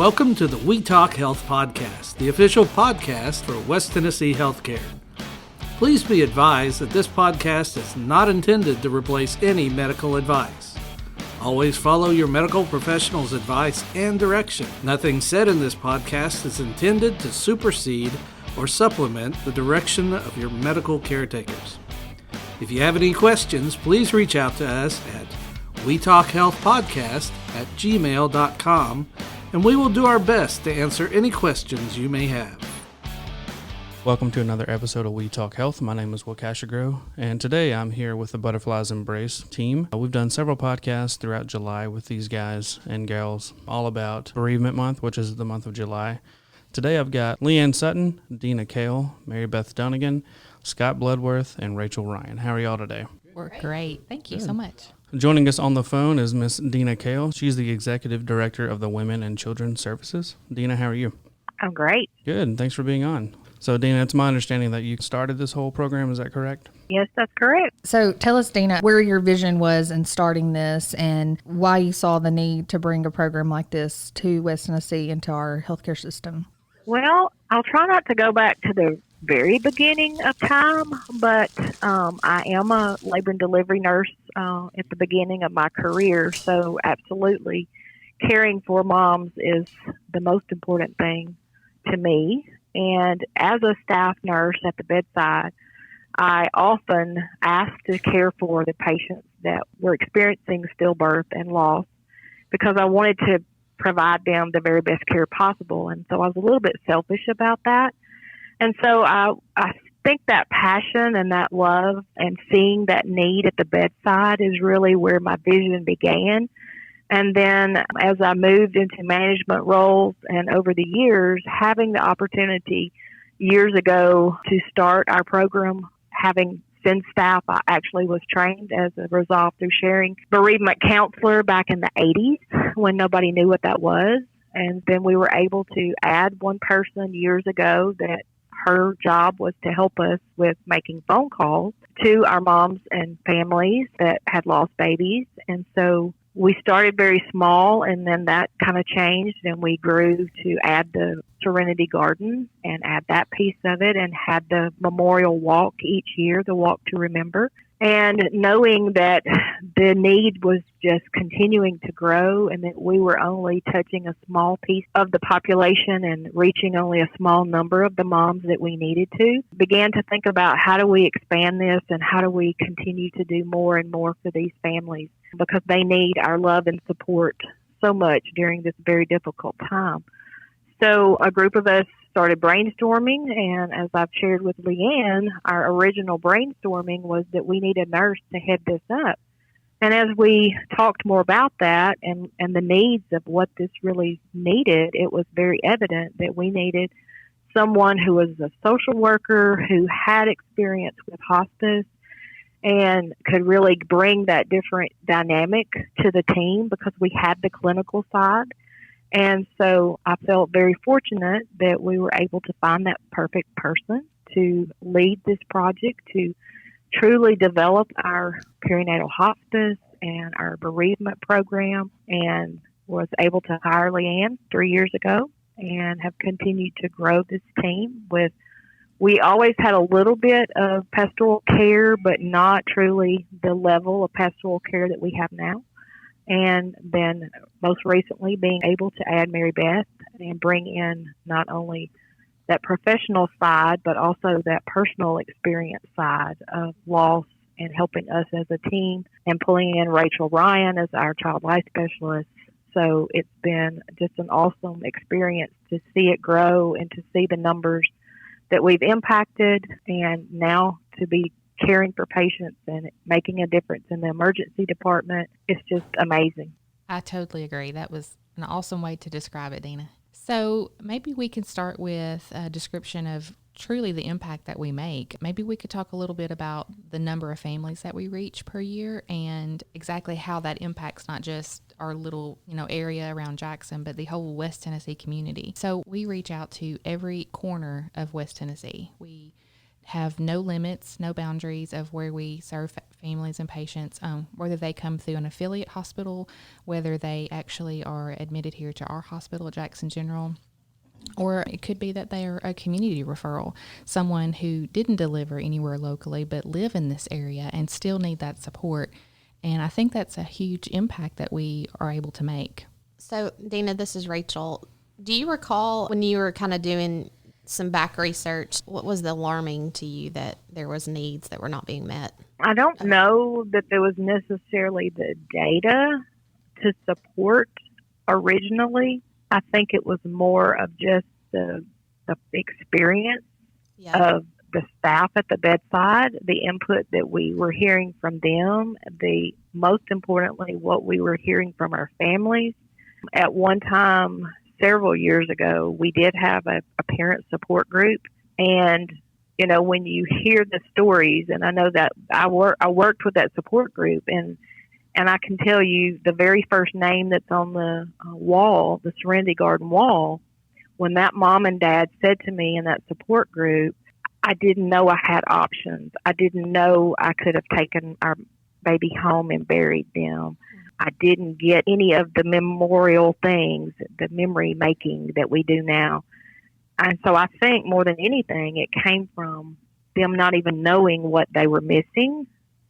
welcome to the We Talk Health Podcast, the official podcast for West Tennessee Healthcare. Please be advised that this podcast is not intended to replace any medical advice. Always follow your medical professional's advice and direction. Nothing said in this podcast is intended to supersede or supplement the direction of your medical caretakers. If you have any questions, please reach out to us at wetalkhealthpodcast@gmail.com, and we will do our best to answer any questions you may have. Welcome to another episode of We Talk Health. My name is Wkwasigroh, and today I'm here with the Butterflies Embrace team. We've done several podcasts throughout July with these guys and gals, all about Bereavement Month, which is the month of July. Today I've got LeighAnn Sutton, Deena Kail, marybeth.dunagan, Scott.Bloodworth, and Rachel.Ryan. How are y'all today? We're great. Thank you so much. Joining us on the phone is Miss Deena Kail. She's the Executive Director of the Women and Children's Services. Deena, how are you? I'm great. Good. Thanks for being on. So, Deena, it's my understanding that you started this whole program. Is that correct? Yes, that's correct. So tell us, Deena, where your vision was in starting this and why you saw the need to bring a program like this to West Tennessee into our healthcare system. Well, I'll try not to go back to the very beginning of time, but I am a labor and delivery nurse at the beginning of my career. So absolutely, caring for moms is the most important thing to me. And as a staff nurse at the bedside, I often asked to care for the patients that were experiencing stillbirth and loss because I wanted to provide them the very best care possible. And so I was a little bit selfish about that. And so I think that passion and that love and seeing that need at the bedside is really where my vision began. And then as I moved into management roles and over the years, having the opportunity years ago to start our program, having send staff, I actually was trained as a result through sharing bereavement counselor back in the 80s when nobody knew what that was. And then we were able to add one person years ago that her job was to help us with making phone calls to our moms and families that had lost babies. And so we started very small, and then that kind of changed, and we grew to add the Serenity Garden and add that piece of it and had the memorial walk each year, the Walk to Remember. And knowing that the need was just continuing to grow and that we were only touching a small piece of the population and reaching only a small number of the moms that we needed to, began to think about how do we expand this and how do we continue to do more and more for these families because they need our love and support so much during this very difficult time. So a group of us started brainstorming, and as I've shared with LeighAnn, our original brainstorming was that we need a nurse to head this up. And as we talked more about that and the needs of what this really needed, it was very evident that we needed someone who was a social worker, who had experience with hospice, and could really bring that different dynamic to the team because we had the clinical side. And so I felt very fortunate that we were able to find that perfect person to lead this project, to truly develop our perinatal hospice and our bereavement program, and was able to hire LeighAnn 3 years ago and have continued to grow this team with. We always had a little bit of pastoral care, but not truly the level of pastoral care that we have now. And then most recently being able to add Marybeth and bring in not only that professional side, but also that personal experience side of loss and helping us as a team and pulling in Rachel.Ryan as our child life specialist. So it's been just an awesome experience to see it grow and to see the numbers that we've impacted and now to be caring for patients and making a difference in the emergency department. It's just amazing. I totally agree. That was an awesome way to describe it, Deena. So maybe we can start with a description of truly the impact that we make. Maybe we could talk a little bit about the number of families that we reach per year and exactly how that impacts not just our little, area around Jackson, but the whole West Tennessee community. So we reach out to every corner of West Tennessee. We have no limits, no boundaries of where we serve families and patients, whether they come through an affiliate hospital, whether they actually are admitted here to our hospital at Jackson General, or it could be that they are a community referral, someone who didn't deliver anywhere locally but live in this area and still need that support. And I think that's a huge impact that we are able to make. So, Deena, this is Rachel. Do you recall when you were kind of doing some back research, what was alarming to you that there was needs that were not being met? I don't know that there was necessarily the data to support originally. I think it was more of just the experience of the staff at the bedside, the input that we were hearing from them, most importantly, what we were hearing from our families. At one time, several years ago, we did have a parent support group. And, you know, when you hear the stories, and I know that I worked with that support group, and I can tell you the very first name that's on the wall, the Serenity Garden wall, when that mom and dad said to me in that support group, I didn't know I had options. I didn't know I could have taken our baby home and buried them. I didn't get any of the memorial things, the memory making that we do now. And so I think more than anything, it came from them not even knowing what they were missing.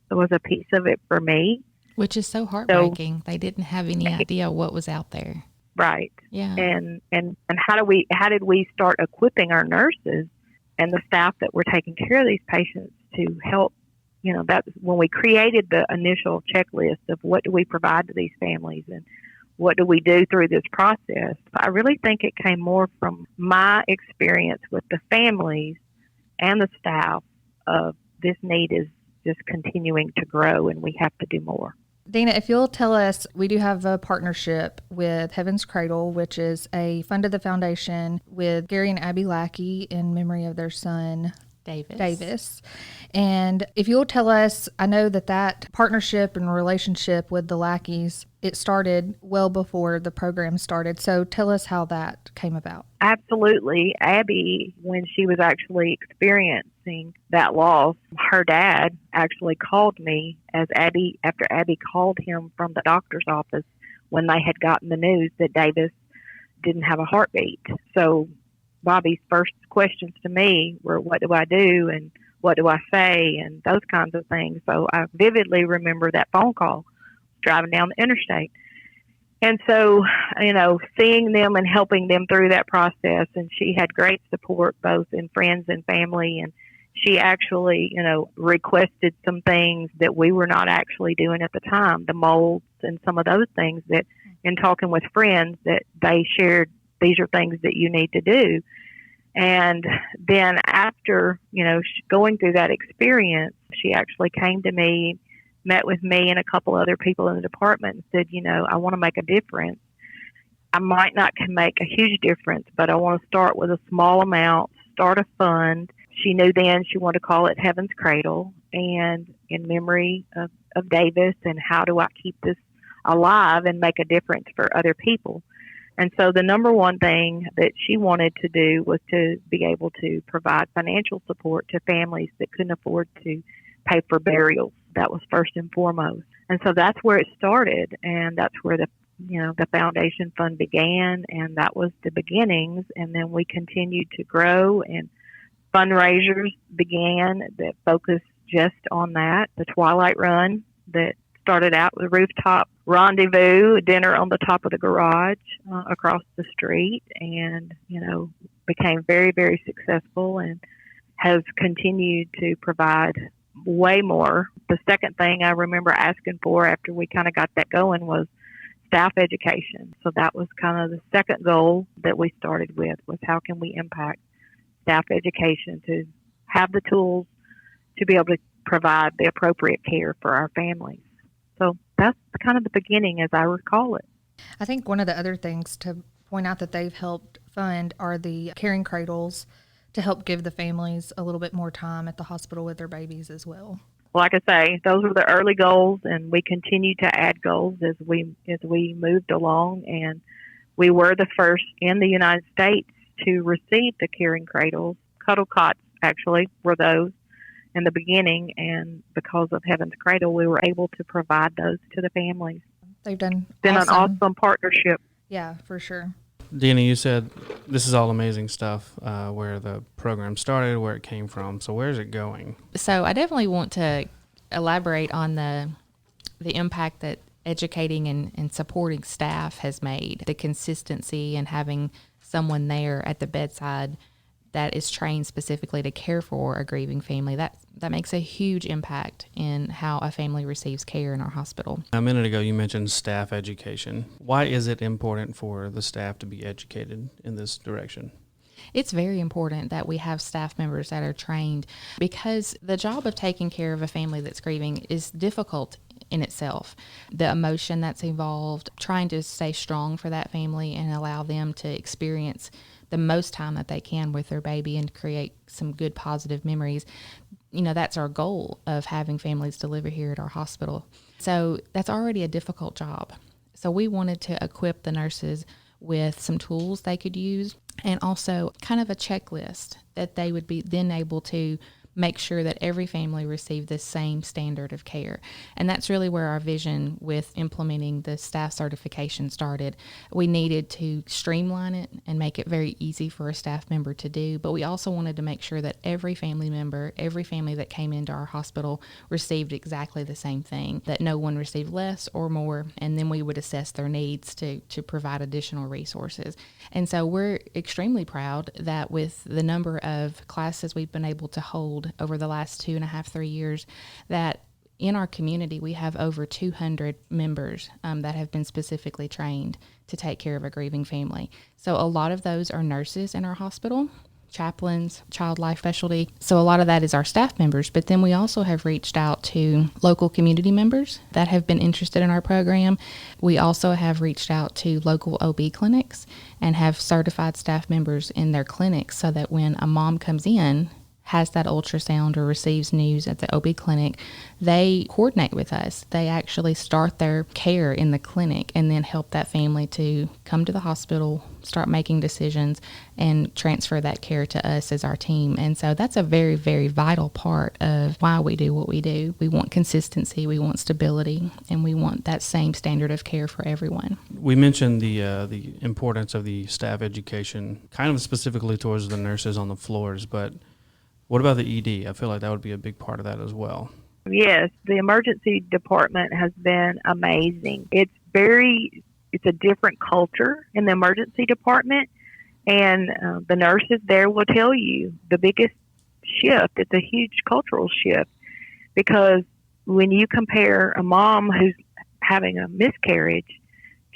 It was a piece of it for me. Which is so heartbreaking. So, they didn't have any idea what was out there. Right. Yeah. And how did we start equipping our nurses and the staff that were taking care of these patients to help? You know, that's when we created the initial checklist of what do we provide to these families and what do we do through this process. I really think it came more from my experience with the families and the staff of this need is just continuing to grow and we have to do more. Deena, if you'll tell us, we do have a partnership with Heaven's Cradle, which is a fund of the foundation with Gary and Abby Lackey in memory of their son, Davis. And if you'll tell us, I know that partnership and relationship with the Lackeys, it started well before the program started. So tell us how that came about. Absolutely. Abby, when she was actually experiencing that loss, her dad actually called me after Abby called him from the doctor's office when they had gotten the news that Davis didn't have a heartbeat. So Bobby's first questions to me were, what do I do and what do I say and those kinds of things. So I vividly remember that phone call driving down the interstate. And so, you know, seeing them and helping them through that process, and she had great support both in friends and family, and she actually, you know, requested some things that we were not actually doing at the time, the molds and some of those things that in talking with friends that they shared, these are things that you need to do. And then after, you know, going through that experience, she actually came to me, met with me and a couple other people in the department and said, you know, I want to make a difference. I might not can make a huge difference, but I want to start with a small amount, start a fund. She knew then she wanted to call it Heaven's Cradle, and in memory of Davis, and how do I keep this alive and make a difference for other people. And so the number one thing that she wanted to do was to be able to provide financial support to families that couldn't afford to pay for burials. That was first and foremost. And so that's where it started, and that's where the foundation fund began, and that was the beginnings. And then we continued to grow, and fundraisers began that focused just on that. The Twilight Run that started out with a rooftop rendezvous, a dinner on the top of the garage across the street, and, you know, became very, very successful and has continued to provide way more. The second thing I remember asking for after we kind of got that going was staff education. So that was kind of the second goal that we started with, was how can we impact staff education to have the tools to be able to provide the appropriate care for our families. So that's kind of the beginning as I recall it. I think one of the other things to point out that they've helped fund are the caring cradles to help give the families a little bit more time at the hospital with their babies as well. Like I say, those were the early goals, and we continued to add goals as we moved along. And we were the first in the United States to receive the caring cradles. Cuddle cots actually were those in the beginning, and because of Heaven's Cradle, we were able to provide those to the families. They've done Been an awesome partnership. Yeah, for sure. Deena, you said this is all amazing stuff, where the program started, where it came from. So where's it going? So I definitely want to elaborate on the impact that educating and supporting staff has made, the consistency and having someone there at the bedside that is trained specifically to care for a grieving family. That makes a huge impact in how a family receives care in our hospital. A minute ago, you mentioned staff education. Why is it important for the staff to be educated in this direction? It's very important that we have staff members that are trained, because the job of taking care of a family that's grieving is difficult in itself. The emotion that's involved, trying to stay strong for that family and allow them to experience the most time that they can with their baby and create some good positive memories. You know, that's our goal of having families deliver here at our hospital. So that's already a difficult job. So we wanted to equip the nurses with some tools they could use, and also kind of a checklist that they would be then able to make sure that every family received the same standard of care. And that's really where our vision with implementing the staff certification started. We needed to streamline it and make it very easy for a staff member to do, but we also wanted to make sure that every family member, every family that came into our hospital received exactly the same thing, that no one received less or more, and then we would assess their needs to provide additional resources. And so we're extremely proud that with the number of classes we've been able to hold over the last 2.5, 3 years, that in our community we have over 200 members that have been specifically trained to take care of a grieving family. So a lot of those are nurses in our hospital, chaplains, child life specialty. So a lot of that is our staff members, but then we also have reached out to local community members that have been interested in our program. We also have reached out to local OB clinics and have certified staff members in their clinics, so that when a mom comes in, has that ultrasound or receives news at the OB clinic, they coordinate with us. They actually start their care in the clinic and then help that family to come to the hospital, start making decisions, and transfer that care to us as our team. And so that's a very, very vital part of why we do what we do. We want consistency, we want stability, and we want that same standard of care for everyone. We mentioned the importance of the staff education, kind of specifically towards the nurses on the floors, but what about the ED? I feel like that would be a big part of that as well. Yes, the emergency department has been amazing. It's a different culture in the emergency department, and the nurses there will tell you the biggest shift. It's a huge cultural shift, because when you compare a mom who's having a miscarriage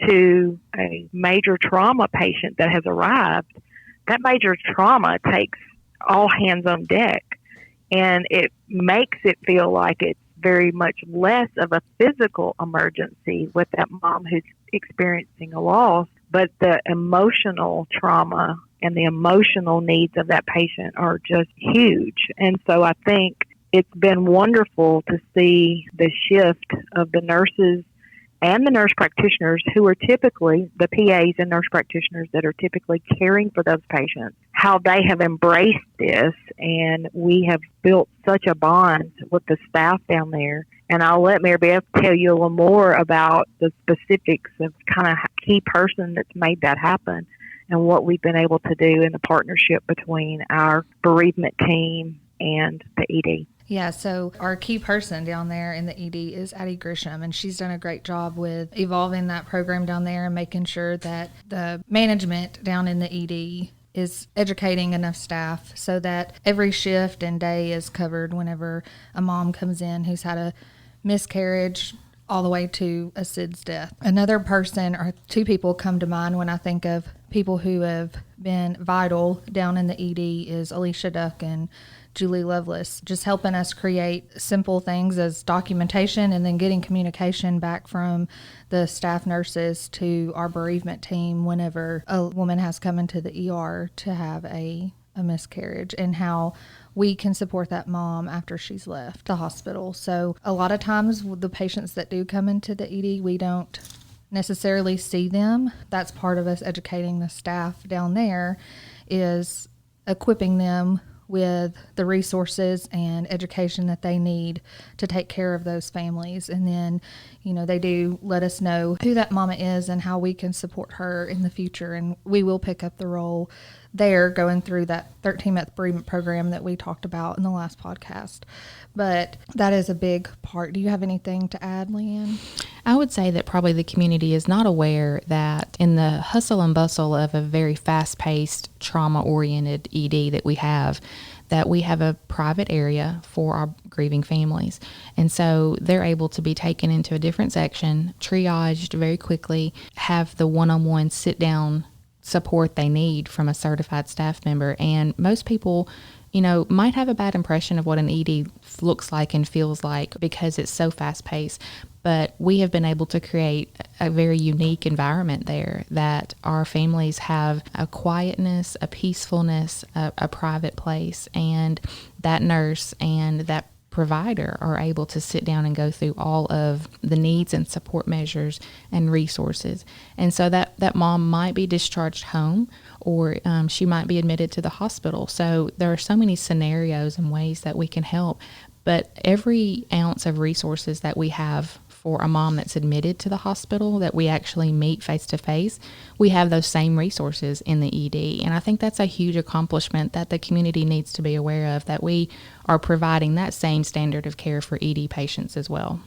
to a major trauma patient that has arrived, that major trauma takes all hands on deck, and it makes it feel like it's very much less of a physical emergency with that mom who's experiencing a loss, but the emotional trauma and the emotional needs of that patient are just huge. And so I think it's been wonderful to see the shift of the nurses and the nurse practitioners, who are typically the PAs and nurse practitioners that are typically caring for those patients, how they have embraced this, and we have built such a bond with the staff down there. And I'll let Marybeth tell you a little more about the specifics of kind of key person that's made that happen and what we've been able to do in the partnership between our bereavement team and the ED. Yeah, so our key person down there in the ED is Addie Grisham, and she's done a great job with evolving that program down there and making sure that the management down in the ED is educating enough staff so that every shift and day is covered whenever a mom comes in who's had a miscarriage all the way to a SIDS death. Another person or two people come to mind when I think of people who have been vital down in the ED is Alicia Duck and Julie Lovelace, just helping us create simple things as documentation and then getting communication back from the staff nurses to our bereavement team whenever a woman has come into the ER to have a miscarriage, and how we can support that mom after she's left the hospital. So a lot of times the patients that do come into the ED, we don't necessarily see them. That's part of us educating the staff down there, is equipping them with the resources and education that they need to take care of those families. And then, they do let us know who that mama is and how we can support her in the future. And we will pick up the role there, going through that 13-month bereavement program that we talked about in the last podcast. But that is a big part. Do you have anything to add, LeighAnn? I would say that probably the community is not aware that in the hustle and bustle of a very fast-paced, trauma-oriented ED that we have a private area for our grieving families. And so they're able to be taken into a different section, triaged very quickly, have the one-on-one sit-down support they need from a certified staff member. And most people, might have a bad impression of what an ED looks like and feels like because it's so fast-paced. But we have been able to create a very unique environment there that our families have a quietness, a peacefulness, a private place, and that nurse and that provider are able to sit down and go through all of the needs and support measures and resources. And so that mom might be discharged home, or she might be admitted to the hospital. So there are so many scenarios and ways that we can help. But every ounce of resources that we have for a mom that's admitted to the hospital that we actually meet face to face, we have those same resources in the ED. And I think that's a huge accomplishment that the community needs to be aware of, that we are providing that same standard of care for ED patients as well.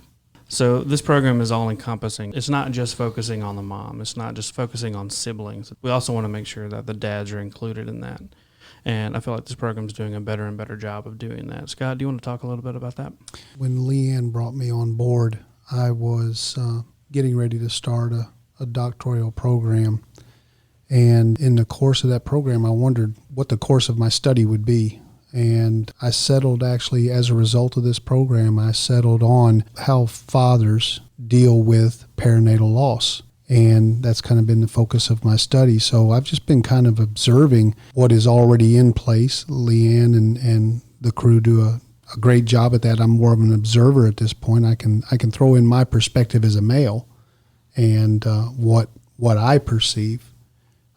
So this program is all encompassing. It's not just focusing on the mom. It's not just focusing on siblings. We also want to make sure that the dads are included in that. And I feel like this program is doing a better and better job of doing that. Scott, do you want to talk a little bit about that? When LeighAnn brought me on board, I was getting ready to start a doctoral program. And in the course of that program, I wondered what the course of my study would be. And I settled, actually, as a result of this program, I settled on how fathers deal with perinatal loss. And that's kind of been the focus of my study. So I've just been kind of observing what is already in place. LeighAnn and the crew do a great job at that. I'm more of an observer at this point. I can throw in my perspective as a male and what I perceive.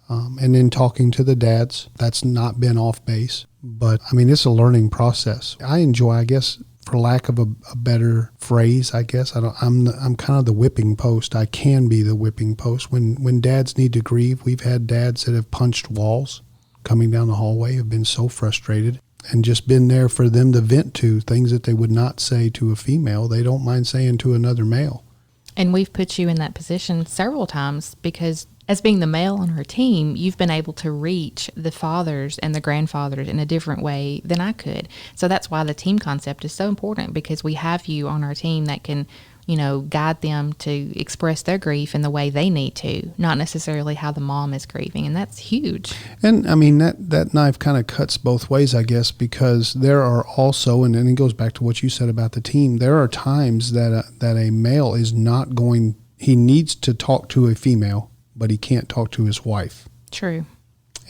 And then talking to the dads, that's not been off base. But, it's a learning process. I enjoy, I guess, for lack of a better phrase, I'm kind of the whipping post. I can be the whipping post. When dads need to grieve, we've had dads that have punched walls coming down the hallway, have been so frustrated, and just been there for them to vent to things that they would not say to a female. They don't mind saying to another male. And we've put you in that position several times because as being the male on our team, you've been able to reach the fathers and the grandfathers in a different way than I could. So that's why the team concept is so important, because we have you on our team that can, guide them to express their grief in the way they need to, not necessarily how the mom is grieving. And that's huge. And that knife kind of cuts both ways, I guess, because there are also, and then it goes back to what you said about the team, there are times that a male is not going, he needs to talk to a female, but he can't talk to his wife. True.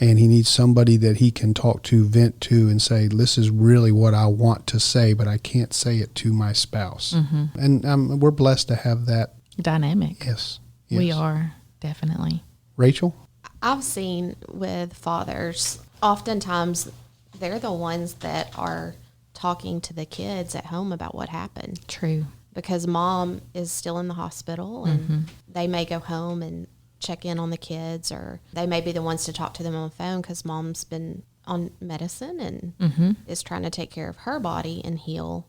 And he needs somebody that he can talk to, vent to, and say, this is really what I want to say, but I can't say it to my spouse. Mm-hmm. And we're blessed to have that dynamic. Yes. We are, definitely. Rachel? I've seen with fathers, oftentimes they're the ones that are talking to the kids at home about what happened. True. Because mom is still in the hospital, and they may go home and check in on the kids, or they may be the ones to talk to them on the phone because mom's been on medicine and is trying to take care of her body and heal.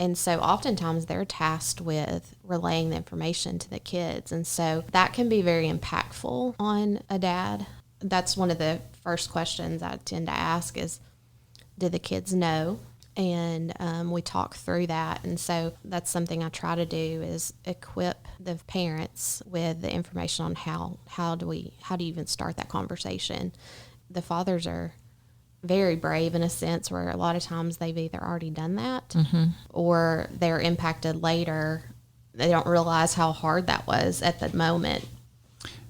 And so oftentimes they're tasked with relaying the information to the kids. And so that can be very impactful on a dad. That's one of the first questions I tend to ask is, do the kids know? And we talk through that. And so that's something I try to do is equip the parents with the information on how do you even start that conversation. The fathers are very brave in a sense where a lot of times they've either already done that or they're impacted later. They don't realize how hard that was at the moment.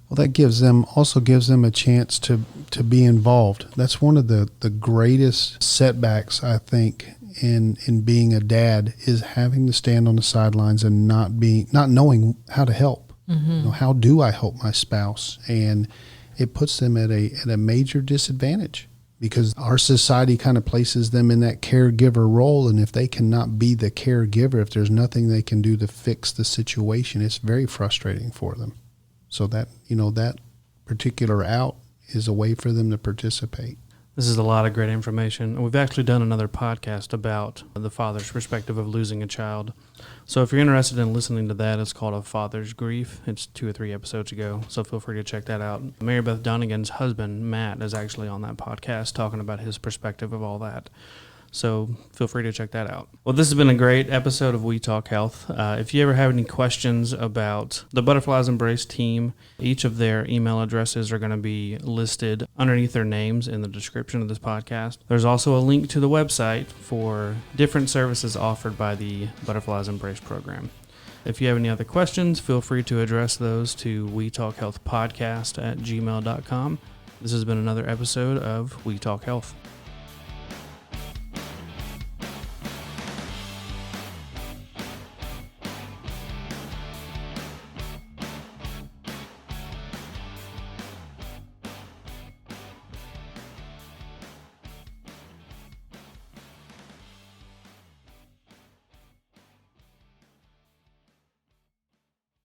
Well, that also gives them a chance to be involved. That's one of the greatest setbacks, I think, in being a dad, is having to stand on the sidelines and not knowing how to help. How do I help my spouse? And it puts them at a major disadvantage because our society kind of places them in that caregiver role. And if they cannot be the caregiver, if there's nothing they can do to fix the situation, it's very frustrating for them. So that, that particular out is a way for them to participate. This is a lot of great information. We've actually done another podcast about the father's perspective of losing a child. So if you're interested in listening to that, it's called A Father's Grief. It's 2 or 3 episodes ago, so feel free to check that out. Marybeth.Dunagan's husband, Matt, is actually on that podcast talking about his perspective of all that. So feel free to check that out. Well, this has been a great episode of We Talk Health. If you ever have any questions about the Butterflies Embrace team, each of their email addresses are going to be listed underneath their names in the description of this podcast. There's also a link to the website for different services offered by the Butterflies Embrace program. If you have any other questions, feel free to address those to wetalkhealthpodcast@gmail.com. This has been another episode of We Talk Health.